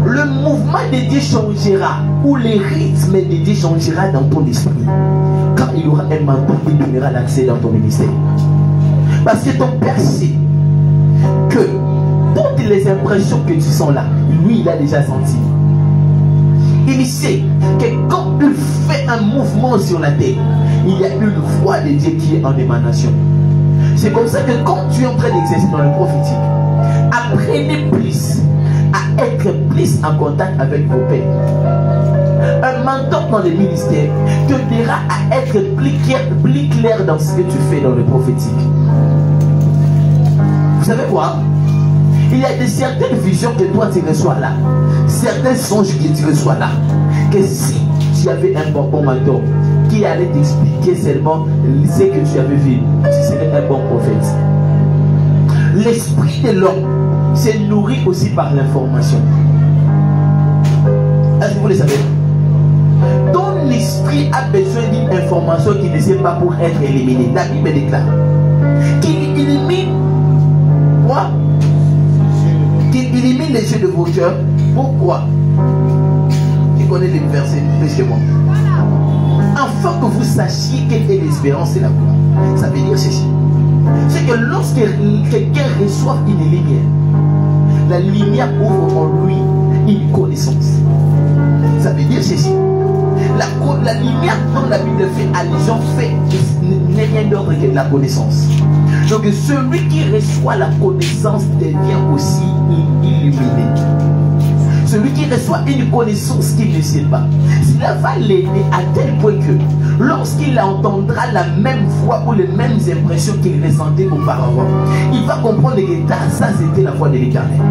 S2: Le mouvement de Dieu changera, ou les rythmes de Dieu changera dans ton esprit quand il y aura un mentor qui donnera l'accès dans ton ministère. Parce que ton père sait que toutes les impressions que tu sens là, lui il a déjà senti. Il sait que quand il fait un mouvement sur la terre, il y a une voix de Dieu qui est en émanation. C'est comme ça que quand tu es en train d'exercer dans le prophétique, apprenez plus à être plus en contact avec vos pères. Un mentor dans le ministère te dira à être plus clair dans ce que tu fais dans le prophétique. Vous savez quoi? Il y a certaines visions que toi tu reçois là, certains songes que tu reçois là, que si tu avais un bon mentor qui allait t'expliquer seulement ce que tu avais vu, tu serais un bon prophète. L'esprit de l'homme se nourrit aussi par l'information. Est-ce que vous le savez? Ton esprit a besoin d'une information qui ne sert pas pour être éliminée. La Bible déclare qu'il élimine quoi? Qu'il élimine les yeux de vos cœurs. Pourquoi? Qui connaît les versets plus que moi? Afin que vous sachiez quelle est l'espérance et la gloire. Ça veut dire ceci. C'est que lorsque quelqu'un reçoit une lumière, la lumière ouvre en lui une connaissance. Ça veut dire ceci. La lumière dont la Bible fait allusion n'est rien d'autre que de la connaissance. Donc celui qui reçoit la connaissance devient aussi illuminé. Celui qui reçoit une connaissance qu'il ne sait pas, cela va l'aider à tel point que lorsqu'il entendra la même voix ou les mêmes impressions qu'il ressentait auparavant, il va comprendre que ça c'était la voix de l'Éternel.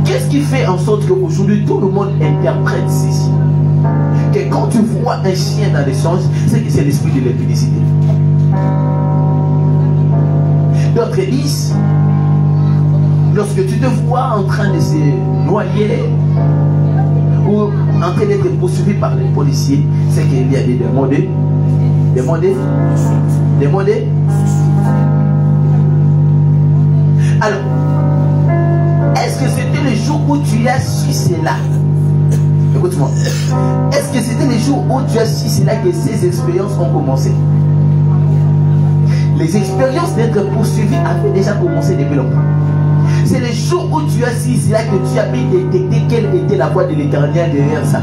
S2: Qu'est-ce qui fait en sorte qu'aujourd'hui tout le monde interprète ceci? Que quand tu vois un chien dans les songes, c'est que c'est l'esprit de l'impudicité. D'autres disent, lorsque tu te vois en train de se noyer ou en train d'être poursuivi par les policiers, c'est qu'il y a des demandés. Alors, est-ce que c'était le jour où tu as su cela? Écoute-moi. Est-ce que c'était le jour où tu as su cela que ces expériences ont commencé? Les expériences d'être poursuivi avaient déjà commencé depuis longtemps. C'est le jour où tu as su cela que tu as pu détecter quelle était la voix de l'Éternel derrière ça.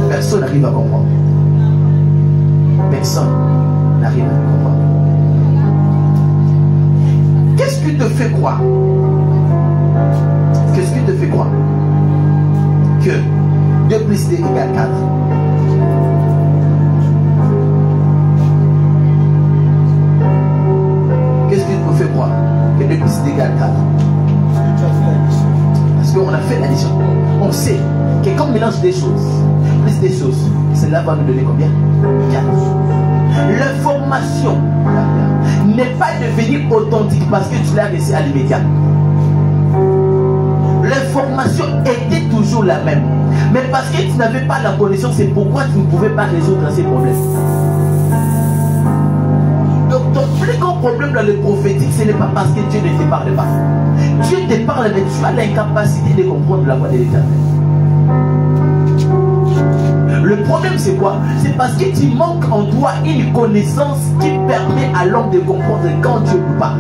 S2: Personne n'arrive à comprendre. Personne n'arrive à comprendre. Qu'est-ce qui te fait croire? Qu'est-ce qui te fait croire que 2 plus 2 égale 4? Qu'est-ce qui te fait croire que 2 plus 2 égale 4? Parce qu'on a fait l'addition. On sait que quand on mélange des choses, plus des choses, cela va nous donner combien? 4. L'information n'est pas devenue authentique parce que tu l'as laissé à l'immédiat. L'information était toujours la même. Mais parce que tu n'avais pas la connaissance, c'est pourquoi tu ne pouvais pas résoudre ces problèmes. Donc ton plus grand problème dans le prophétique, ce n'est pas parce que Dieu ne te parle pas. Dieu te parle, mais tu as l'incapacité de comprendre la voix de l'Éternel. Le problème c'est quoi? C'est parce que tu manques en toi une connaissance qui permet à l'homme de comprendre quand Dieu nous parle.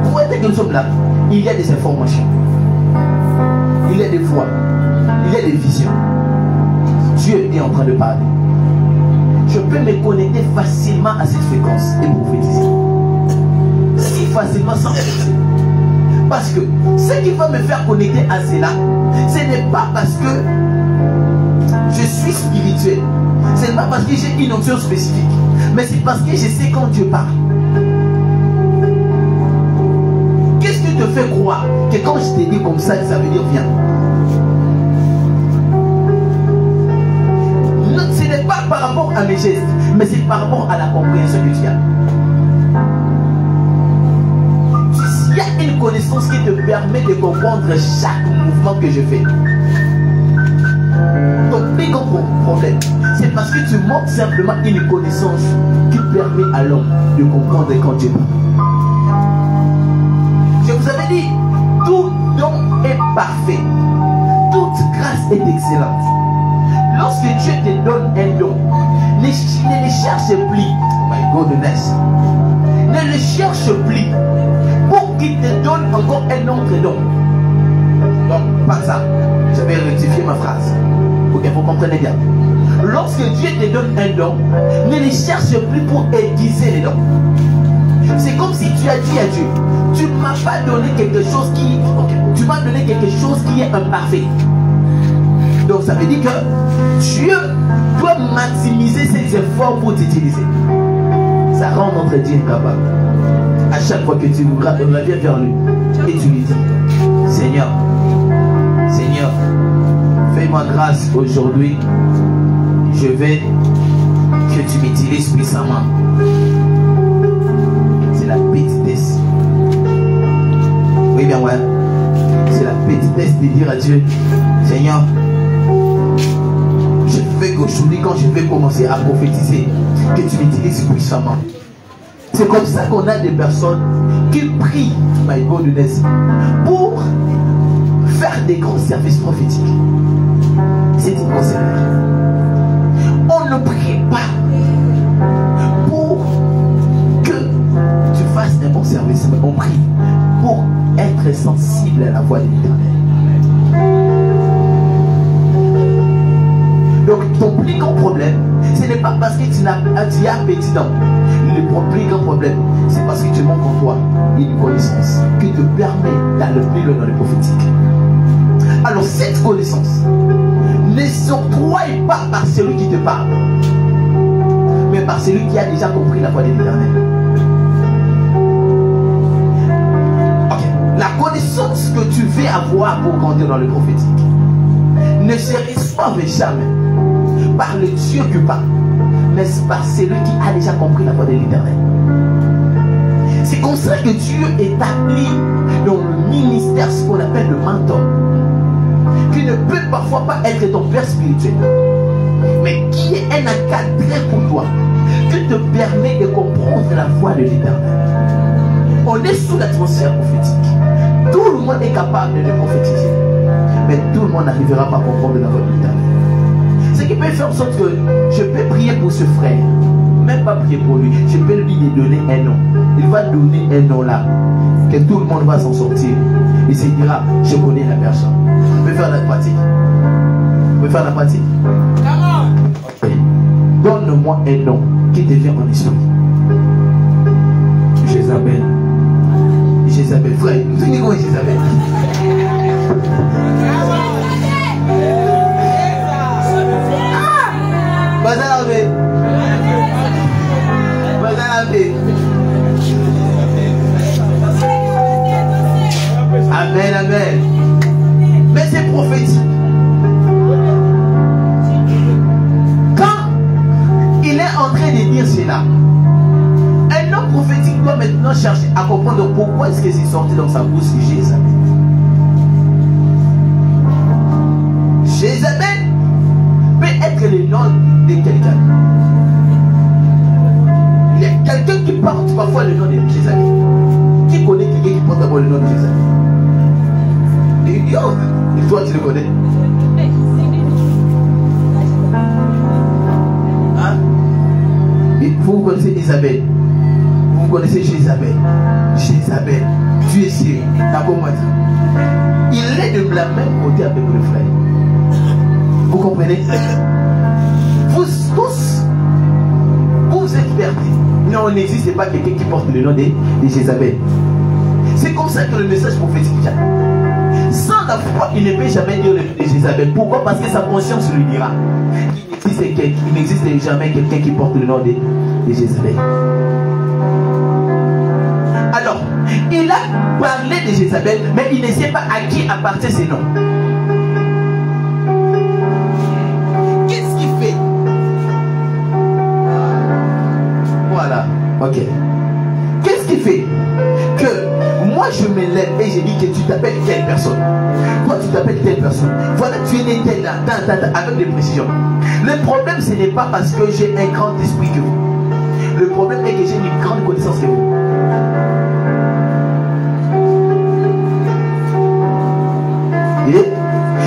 S2: Pour être que nous sommes là, il y a des informations, il y a des voix, il y a des visions. Dieu est en train de parler. Je peux me connecter facilement à cette fréquence et prophétiser. Si facilement sans réfléchir. Parce que ce qui va me faire connecter à cela, ce n'est pas parce que je suis spirituel, ce n'est pas parce que j'ai une option spécifique, mais c'est parce que je sais quand Dieu parle. Qu'est-ce qui te fait croire que quand je te dis comme ça veut dire viens? Non, ce n'est pas par rapport à mes gestes, mais c'est par rapport à la compréhension que tu as. Il y a une connaissance qui te permet de comprendre chaque mouvement que je fais. Ton plus grand problème, c'est parce que tu manques simplement une connaissance qui permet à l'homme de comprendre quand Dieu parle. Je vous avais dit, tout don est parfait. Toute grâce est excellente. Lorsque Dieu te donne un don, ne le cherche plus. Oh my goodness. Ne le cherche plus pour qu'il te donne encore un autre don. Donc, pas ça. Je vais rectifier ma phrase pour que vous compreniez bien. Lorsque Dieu te donne un don, ne le cherche plus pour aiguiser les dons. C'est comme si tu as dit à Dieu, tu ne m'as pas donné quelque chose qui... tu m'as donné quelque chose qui est imparfait. Donc ça veut dire que Dieu doit maximiser ses efforts pour t'utiliser. Ça rend notre Dieu capable. À chaque fois que tu reviens vers lui et tu lui dis, Seigneur, Seigneur, fais-moi grâce aujourd'hui. Je veux que tu m'utilises puissamment. C'est la petitesse. Oui, bien ouais. C'est la petitesse de dire à Dieu, Seigneur, je veux qu'aujourd'hui, quand je vais commencer à prophétiser, que tu m'utilises puissamment. C'est comme ça qu'on a des personnes qui prient, my goodness, pour faire des grands services prophétiques. C'est une grosse erreur. On ne prie pas pour que tu fasses un bon service, mais on prie pour être sensible à la voix de l'Éternel. Donc ton plus grand problème, ce n'est pas parce que tu as petit dents. Le plus grand problème, c'est parce que tu manques en toi une connaissance qui te permet d'aller plus loin dans le prophétique. Alors cette connaissance ne s'octroie pas par celui qui te parle. mais par celui qui a déjà compris la voie de l'Éternel. Ok. La connaissance que tu veux avoir pour grandir dans le prophétique ne se reçoive jamais par le Dieu qui parle, mais par celui qui a déjà compris la voie de l'Éternel. C'est comme ça que Dieu établit dans le ministère ce qu'on appelle le mentor, qui ne peut parfois pas être ton père spirituel, mais qui est un encadré pour toi, qui te permet de comprendre la voie de l'Éternel. On est sous l'atmosphère prophétique. Tout le monde est capable de le prophétiser, mais tout le monde n'arrivera pas à comprendre la voie de l'Éternel. Ce qui peut faire en sorte que je peux prier pour ce frère, même pas prier pour lui, je peux lui donner un nom. Il va donner un nom là, que tout le monde va s'en sortir. Il se dira, je connais la personne. Vous pouvez faire la pratique. Vous pouvez faire la pratique. Okay. Donne-moi un nom qui te vient en esprit. Jézabel. Jézabel, frère, vous savez comment Jézabel? Amen, amen. Mais c'est prophétique. Quand il est en train de dire cela, un homme prophétique doit maintenant chercher à comprendre pourquoi est-ce que c'est sorti dans sa bouche Jézabel. Jézabel peut être le nom de quelqu'un. Il y a quelqu'un qui porte parfois le nom de Jézabel. Qui connaît quelqu'un qui porte d'abord le nom de Jézabel? Et toi tu le connais? Hein? Et vous connaissez Isabelle? Vous connaissez Jézabel? Jézabel, tu es sérieux? Il est de la même côté avec le frère. Vous comprenez? Vous tous, vous êtes perdus. Non, il n'existe pas quelqu'un qui porte le nom de Jézabel. C'est comme ça que le message prophétique vient. Sans la foi, il ne peut jamais dire le nom de Jézabel. Pourquoi? Parce que sa conscience lui dira qu'il n'existe jamais quelqu'un qui porte le nom de Jézabel. Alors, il a parlé de Jézabel, mais il ne sait pas à qui appartient ces noms. Qu'est-ce qu'il fait? Voilà, ok. Qu'est-ce qui fait que moi je me lève et je dis que tu t'appelles telle personne? Toi tu t'appelles telle personne. Voilà, tu es né tel là, avec des précisions. Le problème ce n'est pas parce que j'ai un grand esprit que vous. Le problème est que j'ai une grande connaissance que vous.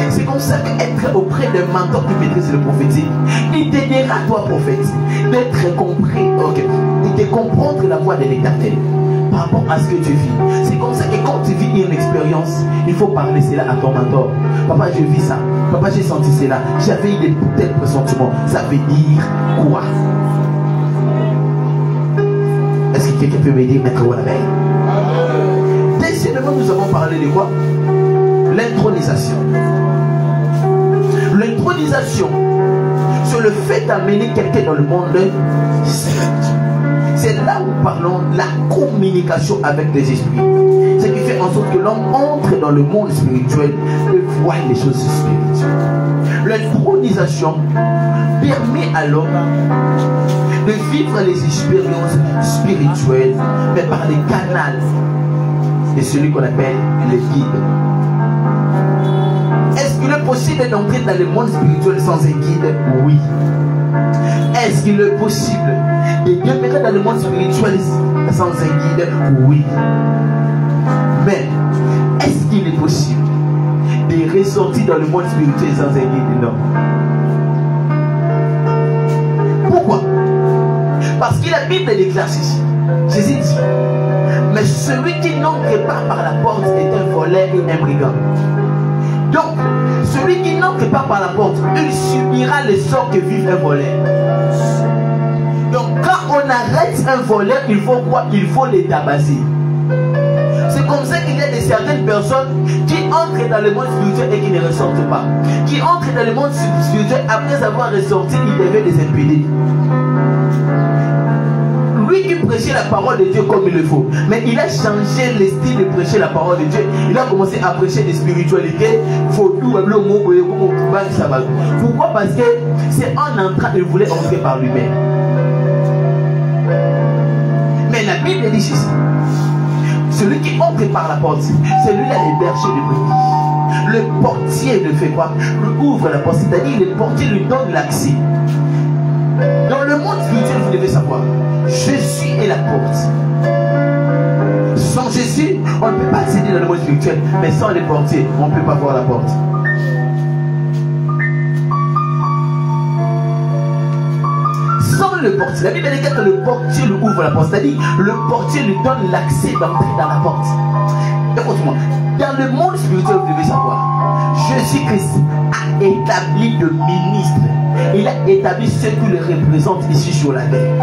S2: C'est comme ça qu'être auprès d'un mentor qui maîtrise le prophétique, il t'aidera, toi prophète, d'être compris, ok, de comprendre la voie de l'Éternel par rapport à ce que tu vis. C'est comme ça que quand tu vis une expérience, il faut parler cela à ton mentor. Papa, je vis ça. Papa, j'ai senti cela. J'avais eu tel pressentiment. Ça veut dire quoi? Est-ce que quelqu'un peut m'aider, maître Wallabé? Deuxièmement, nous avons parlé de quoi? L'intronisation. L'intronisation, c'est le fait d'amener quelqu'un dans le monde spirituel. C'est là où nous parlons de la communication avec les esprits. Ce qui fait en sorte que l'homme entre dans le monde spirituel et voit les choses spirituelles. L'intronisation permet à l'homme de vivre les expériences spirituelles, mais par les canaux de celui qu'on appelle le guide. Est-ce qu'il est possible d'entrer dans le monde spirituel sans un guide? Oui. Est-ce qu'il est possible de demeurer dans le monde spirituel sans un guide? Oui. Mais est-ce qu'il est possible de ressortir dans le monde spirituel sans un guide? Non. Pourquoi? Parce que la Bible déclare ceci. Jésus dit, mais celui qui n'entre pas par la porte est un voleur et un brigand. Donc, celui qui n'entre pas par la porte, il subira le sort que vit un voleur. Donc, quand on arrête un voleur, il faut quoi? Il faut les tabasser. C'est comme ça qu'il y a de certaines personnes qui entrent dans le monde spirituel et qui ne ressortent pas. Qui entrent dans le monde spirituel après avoir ressorti, ils devaient les impider. Lui qui prêchait la parole de Dieu comme il le faut, mais il a changé le style de prêcher la parole de Dieu. Il a commencé à prêcher des spiritualités. Pourquoi? Parce que c'est en entrant, il voulait entrer par lui-même. Mais la Bible dit ceci: celui qui entre par la porte, celui-là est berger de brebis. Le portier le fait quoi? Il ouvre la porte, c'est-à-dire le portier lui donne l'accès. Dans le monde spirituel, vous devez savoir, Jésus est la porte. Sans Jésus, on ne peut pas accéder dans le monde spirituel. Mais sans les portiers, on ne peut pas voir la porte. Sans le portier, la Bible dit que le portier lui ouvre la porte, c'est-à-dire le portier lui donne l'accès d'entrer dans la porte. Écoute-moi, dans le monde spirituel, vous devez savoir, Jésus-Christ a établi de ministres. Il a établi ce qui le représente ici sur la terre.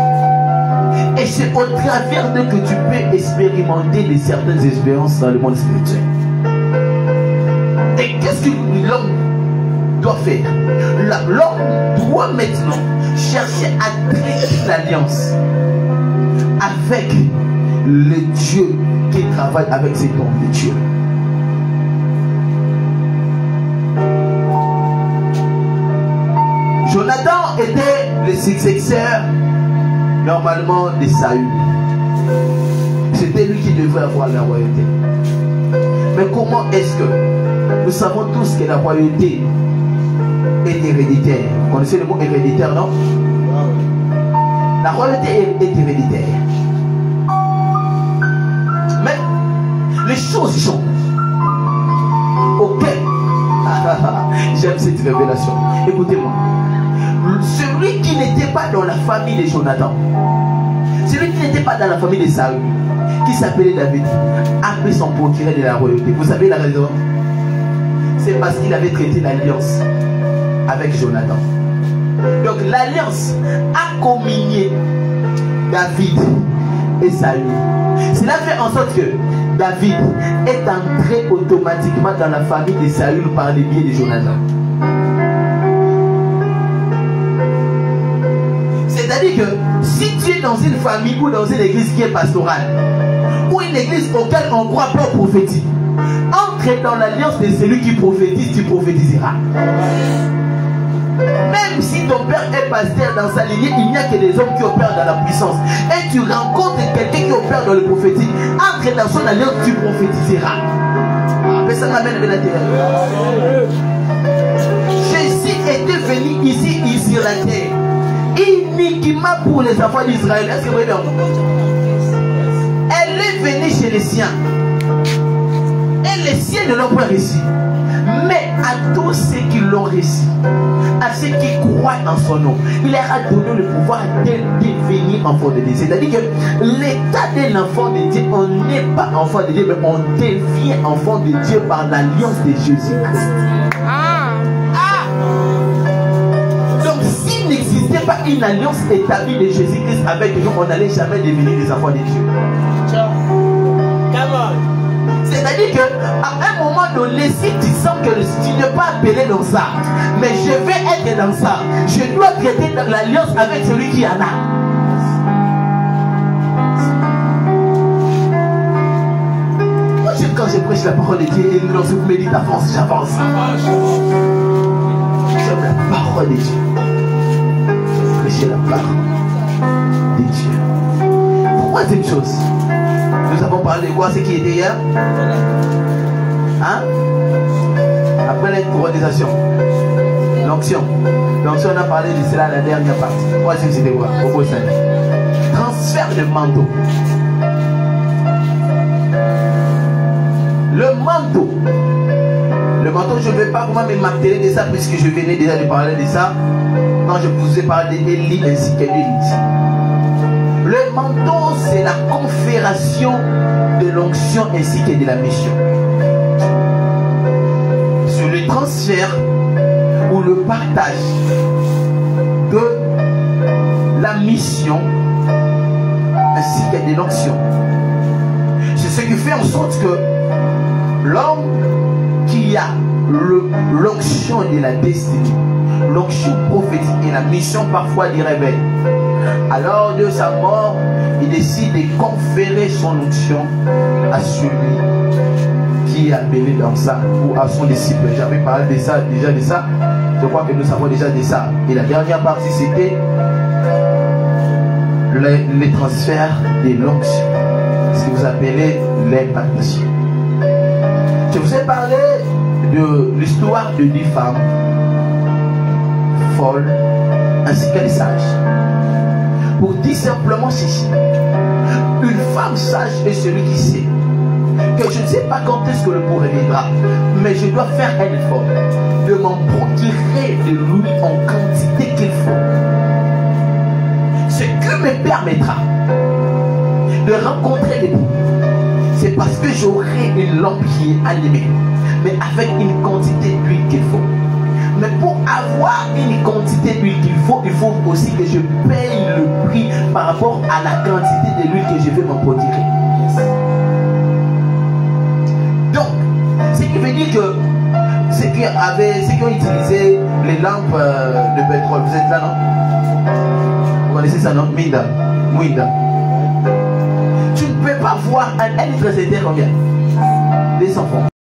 S2: Et c'est au travers d'eux que tu peux expérimenter de certaines expériences dans le monde spirituel. Et qu'est-ce que l'homme doit faire? L'homme doit maintenant chercher à créer l'alliance avec le Dieu qui travaille avec ses dons de Dieu. Jonathan était le successeur normalement de Saül. C'était lui qui devait avoir la royauté. Mais comment est-ce que nous savons tous que la royauté est héréditaire? Vous connaissez le mot héréditaire, non? La royauté est héréditaire. Mais les choses changent. Ok. J'aime cette révélation. Écoutez-moi. Celui qui n'était pas dans la famille de Jonathan, celui qui n'était pas dans la famille de Saül, qui s'appelait David, a pu s'en procurer de la royauté. Vous savez la raison? C'est parce qu'il avait traité l'alliance avec Jonathan. Donc l'alliance a communié David et Saül. Cela fait en sorte que David est entré automatiquement dans la famille de Saül par le biais de Jonathan. C'est-à-dire que si tu es dans une famille ou dans une église qui est pastorale, ou une église auquel on croit pas prophétique, entre dans l'alliance de celui qui prophétise, tu prophétiseras. Même si ton père est pasteur dans sa lignée, il n'y a que des hommes qui opèrent dans la puissance. Et tu rencontres quelqu'un qui opère dans le prophétique, entre dans son alliance, tu prophétiseras. Personne n'amène de l'intérieur. Jésus était venu ici sur la terre uniquement pour les enfants d'Israël. Est-ce que vous voyez? Elle est venue chez les siens. Et les siens ne l'ont pas reçu. Mais à tous ceux qui l'ont reçu, à ceux qui croient en son nom, il leur a donné le pouvoir de devenir enfant de Dieu. C'est-à-dire que l'état d'un enfant de Dieu, on n'est pas enfant de Dieu, mais on devient enfant de Dieu par l'alliance de Jésus-Christ. Donc s'il n'existait pas une alliance établie de Jésus-Christ avec nous, on n'allait jamais devenir des enfants de Dieu. C'est-à-dire qu'à un moment donné, si tu sens que tu n'es pas appelé dans ça, mais je vais être dans ça, je dois traiter dans l'alliance avec celui qui en a. Moi, quand je prêche la parole de Dieu et nous lorsque vous me dites avance, j'avance. J'aime la parole de Dieu. Prêcher la parole de Dieu. Troisième chose. Nous avons parlé de quoi? Ce qui était hier? Hein? Après la couronnisation, l'onction. L'onction, on a parlé de cela la dernière partie. Troisième, c'était quoi? Au beau salut. Transfert de manteau. Le manteau. Le manteau, je ne vais pas vraiment me marteler de ça puisque je venais déjà de parler de ça quand je vous ai parlé d'Élie ainsi que d'Élise. Le manteau, c'est la confération de l'onction ainsi que de la mission. Sur le transfert ou le partage de la mission ainsi que de l'onction. C'est Ce qui fait en sorte que l'homme qui a l'onction de la destinée, l'onction prophétique et la mission parfois du réveil, alors de sa mort, il décide de conférer son onction à celui qui est appelé dans ça ou à son disciple. J'avais parlé de ça, déjà de ça. Je crois que nous savons déjà de ça. Et la dernière partie, c'était les transferts de l'onction, ce que vous appelez l'impactation. Je vous ai parlé de l'histoire de 10 femmes folles ainsi que les sages. Pour dire simplement ceci, une femme sage est celui qui sait que je ne sais pas quand est-ce que le bout reviendra, mais je dois faire un effort de m'en procurer de l'huile en quantité qu'il faut. Ce qui me permettra de rencontrer les bouts, c'est parce que j'aurai une lampe qui est allumée, mais avec une quantité d'huile qu'il faut. Mais pour avoir une quantité d'huile qu'il faut, il faut aussi que je paye le prix par rapport à la quantité de l'huile que je vais m'en procurer. Donc, ce qui veut dire que ceux qui ont utilisé les lampes de pétrole, vous êtes là, non? Vous connaissez ça, non? Mouinda. Tu ne peux pas voir un litre, c'était combien? 200 francs.